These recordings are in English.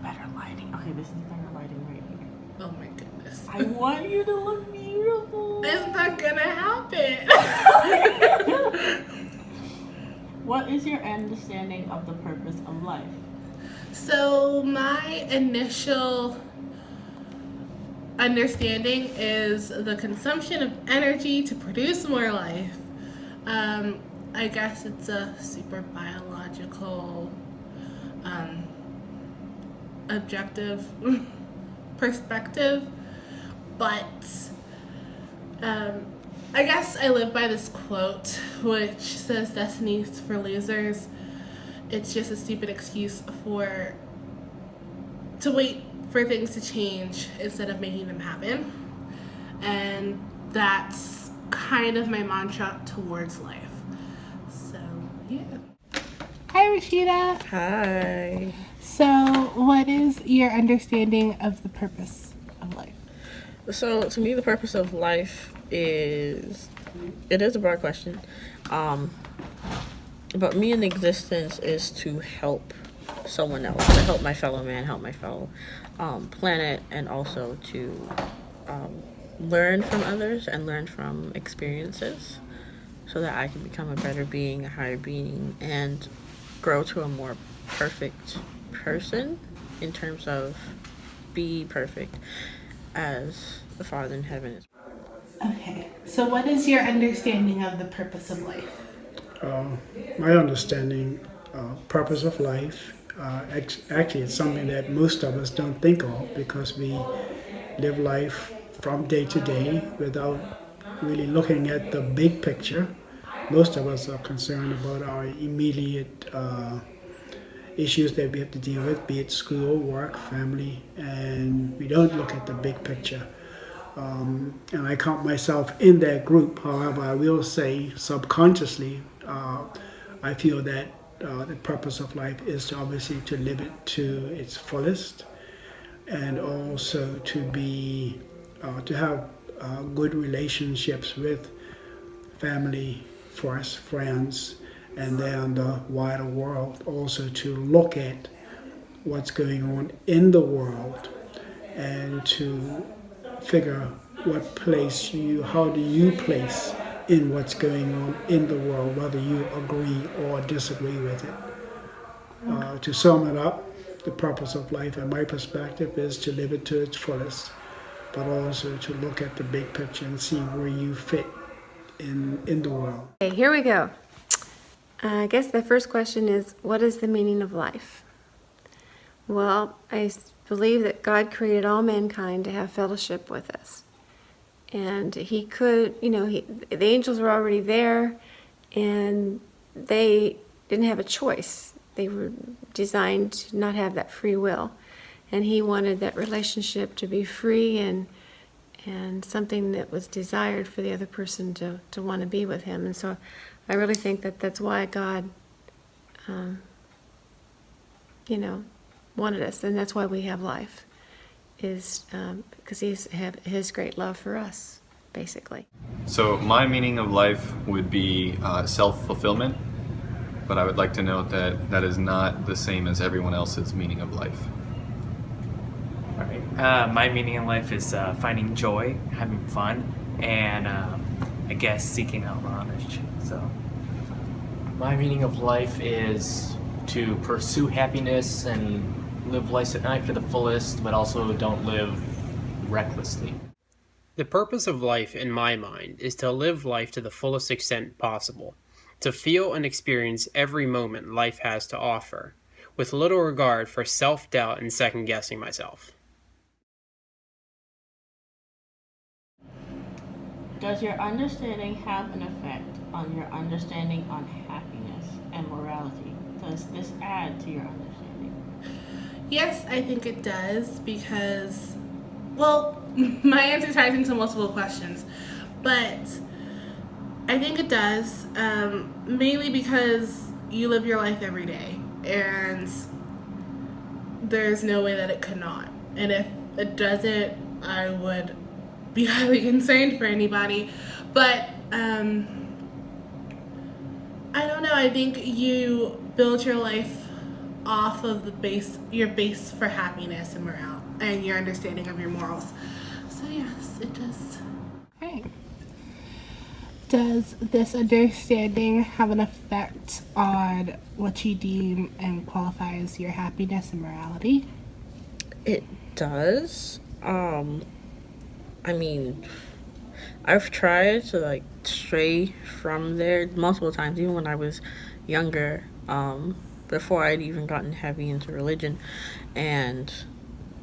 better lighting. Okay, this is better lighting right here. Oh my goodness. I want you to look beautiful. It's not gonna happen. What is your understanding of the purpose of life? So my initial understanding is the consumption of energy to produce more life. I guess it's a super biological, objective perspective, but I guess I live by this quote which says destiny's for losers. It's just a stupid excuse to wait for things to change instead of making them happen. And that's kind of my mantra towards life. So, yeah. Hi, Rashida. Hi. So, what is your understanding of the purpose of life? So to me, the purpose of life is a broad question. But me in existence is to help someone else, to help my fellow man, help my fellow planet, and also to learn from others and learn from experiences so that I can become a better being, a higher being, and grow to a more perfect person in terms of be perfect as the Father in heaven is. Okay, so what is your understanding of the purpose of life? My understanding, purpose of life, actually it's something that most of us don't think of because we live life from day to day without really looking at the big picture. Most of us are concerned about our immediate issues that we have to deal with, be it school, work, family, and we don't look at the big picture. And I count myself in that group. However, I will say subconsciously, I feel that the purpose of life is to obviously to live it to its fullest, and also to be to have good relationships with family, first friends, and then the wider world. Also to look at what's going on in the world and to figure how do you place in what's going on in the world, whether you agree or disagree with it. To sum it up, the purpose of life, in my perspective, is to live it to its fullest, but also to look at the big picture and see where you fit in the world. Okay, here we go. I guess the first question is, what is the meaning of life? Well, I believe that God created all mankind to have fellowship with us. And he could, the angels were already there, and they didn't have a choice. They were designed to not have that free will. And he wanted that relationship to be free and something that was desired for the other person to want to be with him. And so I really think that that's why God, wanted us, and that's why we have life, is because he's have his great love for us, basically. So my meaning of life would be self-fulfillment, but I would like to note that that is not the same as everyone else's meaning of life. All right. My meaning in life is finding joy, having fun, and I guess seeking out knowledge. So, my meaning of life is to pursue happiness and live life to the fullest, but also don't live recklessly. The purpose of life, in my mind, is to live life to the fullest extent possible, to feel and experience every moment life has to offer, with little regard for self-doubt and second-guessing myself. Does your understanding have an effect on your understanding on happiness and morality? Does this add to your understanding? Yes, I think it does because, well, my answer ties into multiple questions, but I think it does, mainly because you live your life every day, and there's no way that it could not. And if it doesn't, I would be highly concerned for anybody. But I don't know, I think you build your life off of your base for happiness and morale and your understanding of your morals. So yes, it does. Okay. Does this understanding have an effect on what you deem and qualify as your happiness and morality? It does. I mean, I've tried to like stray from there multiple times, even when I was younger, before I'd even gotten heavy into religion, and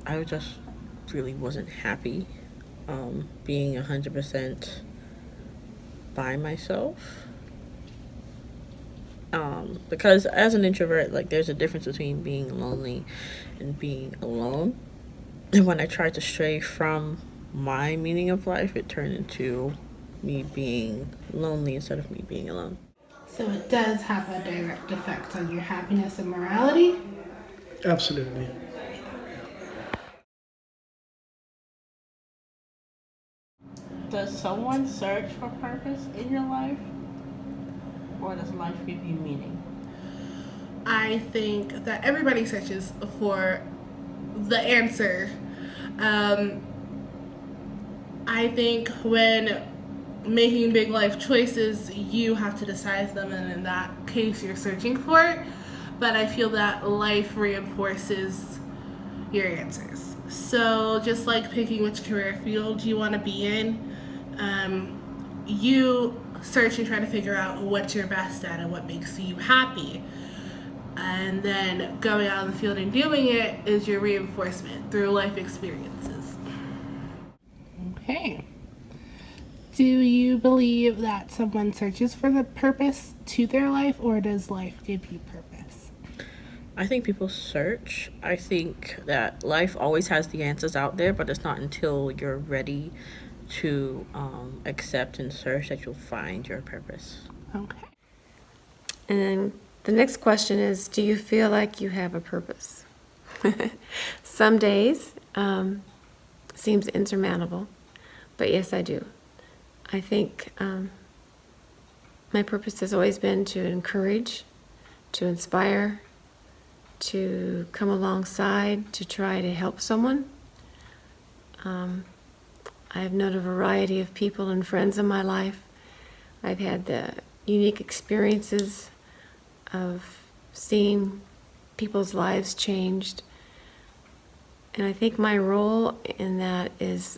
I just really wasn't happy being 100% by myself. Because as an introvert, like there's a difference between being lonely and being alone. And when I tried to stray from my meaning of life, it turned into me being lonely instead of me being alone. So it does have a direct effect on your happiness and morality? Absolutely. Does someone search for purpose in your life? Or does life give you meaning? I think that everybody searches for the answer. I think when making big life choices, you have to decide them, and in that case, you're searching for it. But I feel that life reinforces your answers. So just like picking which career field you want to be in, you search and try to figure out what you're best at and what makes you happy. And then going out in the field and doing it is your reinforcement through life experiences. Okay. Do you believe that someone searches for the purpose to their life, or does life give you purpose? I think people search. I think that life always has the answers out there, but it's not until you're ready to accept and search that you'll find your purpose. Okay. And then the next question is, do you feel like you have a purpose? Some days seems insurmountable, but yes, I do. I think my purpose has always been to encourage, to inspire, to come alongside, to try to help someone. I've known a variety of people and friends in my life. I've had the unique experiences of seeing people's lives changed. And I think my role in that is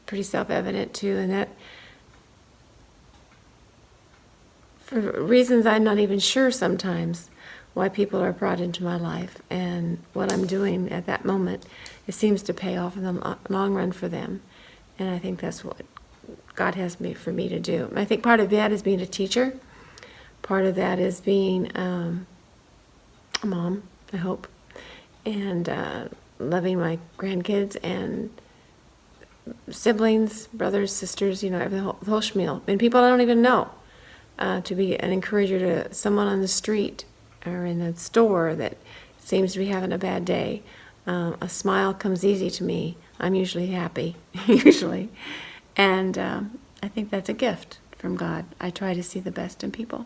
pretty self-evident too, and that for reasons I'm not even sure sometimes why people are brought into my life and what I'm doing at that moment, it seems to pay off in the long run for them. And I think that's what God has for me to do. I think part of that is being a teacher. Part of that is being a mom, I hope, and loving my grandkids and siblings, brothers, sisters, the whole schmeal. And people I don't even know. To be an encourager to someone on the street or in the store that seems to be having a bad day. A smile comes easy to me. I'm usually happy, usually. And I think that's a gift from God. I try to see the best in people.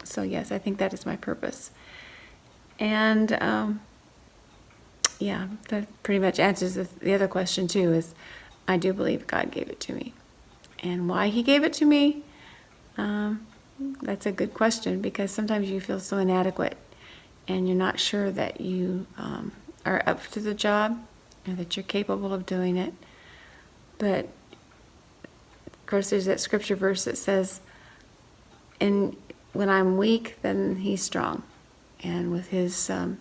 So yes, I think that is my purpose. And yeah, that pretty much answers the other question too, is I do believe God gave it to me. And why he gave it to me, that's a good question, because sometimes you feel so inadequate and you're not sure that you are up to the job or that you're capable of doing it. But of course there's that scripture verse that says, and when I'm weak, then he's strong. And with his, when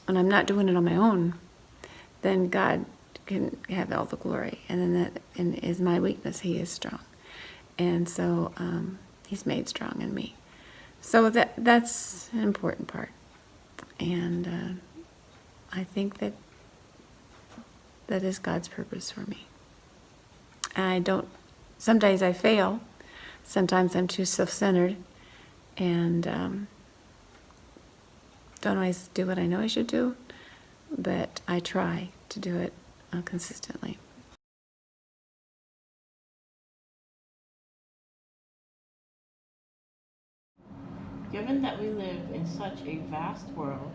I'm not doing it on my own, then God can have all the glory. And then that is my weakness, he is strong. And so he's made strong in me. So that's an important part. And I think that is God's purpose for me. Some days I fail. Sometimes I'm too self-centered and don't always do what I know I should do, but I try to do it consistently. Given that we live in such a vast world,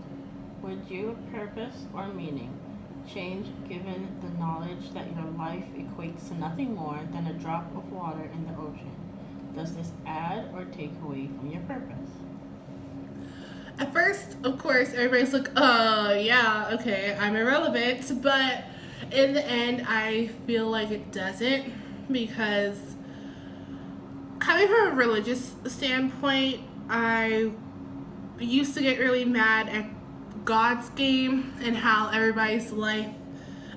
would your purpose or meaning change given the knowledge that your life equates to nothing more than a drop of water in the ocean? Does this add or take away from your purpose? At first, of course, everybody's like, oh, yeah, okay, I'm irrelevant. But in the end, I feel like it doesn't, because coming from a religious standpoint, I used to get really mad at God's game and how everybody's life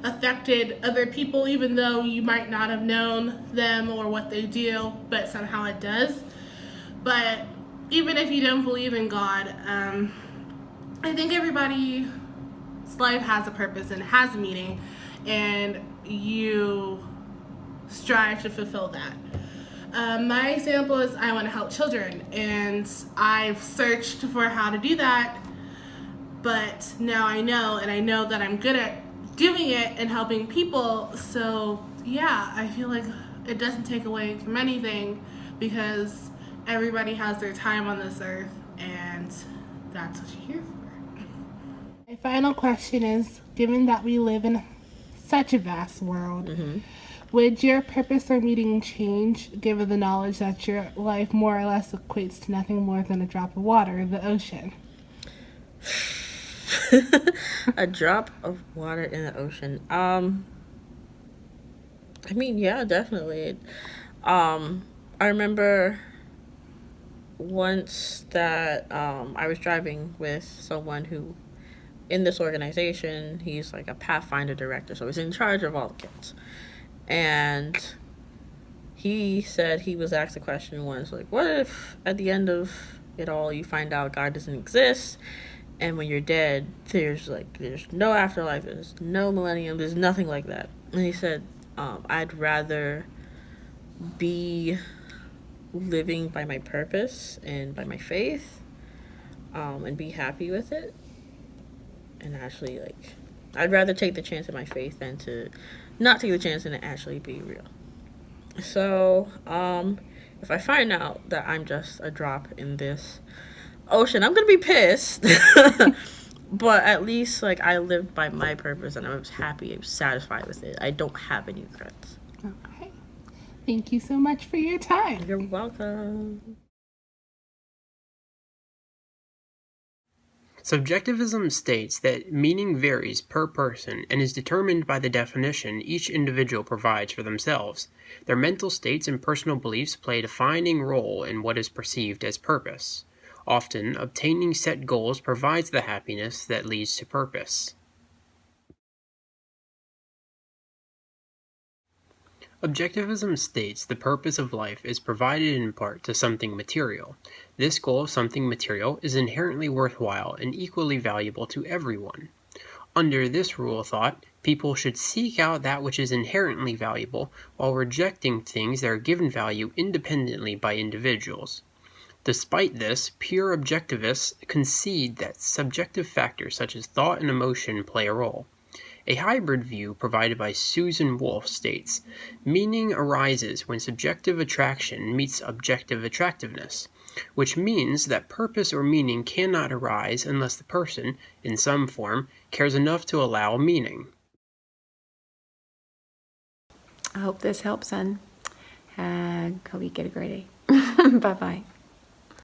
affected other people, even though you might not have known them or what they do, but somehow it does. But even if you don't believe in God, I think everybody's life has a purpose and has a meaning, and you strive to fulfill that. My example is I want to help children, and I've searched for how to do that, but now I know, and I know that I'm good at doing it and helping people. So yeah, I feel like it doesn't take away from anything, because everybody has their time on this earth, and that's what you're here for. My final question is, given that we live in such a vast world, would your purpose or meaning change given the knowledge that your life more or less equates to nothing more than a drop of water in the ocean? A drop of water in the ocean. I mean, yeah, definitely. I remember once that I was driving with someone who, in this organization, he's like a Pathfinder director, so he's in charge of all the kids. And he said he was asked a question once, like, what if at the end of it all you find out God doesn't exist, and when you're dead, there's no afterlife, there's no millennium, there's nothing like that. And he said, I'd rather be living by my purpose and by my faith, and be happy with it. And actually, I'd rather take the chance of my faith than to not take the chance and actually be real. So, if I find out that I'm just a drop in this ocean, I'm gonna be pissed. But at least, I lived by my purpose and I was happy, I was satisfied with it. I don't have any regrets. Okay. Thank you so much for your time. You're welcome. Subjectivism states that meaning varies per person and is determined by the definition each individual provides for themselves. Their mental states and personal beliefs play a defining role in what is perceived as purpose. Often, obtaining set goals provides the happiness that leads to purpose. Objectivism states the purpose of life is provided in part to something material. This goal of something material is inherently worthwhile and equally valuable to everyone. Under this rule of thought, people should seek out that which is inherently valuable while rejecting things that are given value independently by individuals. Despite this, pure objectivists concede that subjective factors such as thought and emotion play a role. A hybrid view provided by Susan Wolf states, meaning arises when subjective attraction meets objective attractiveness, which means that purpose or meaning cannot arise unless the person, in some form, cares enough to allow meaning. I hope this helps, son. Hope you get a great A. Bye-bye.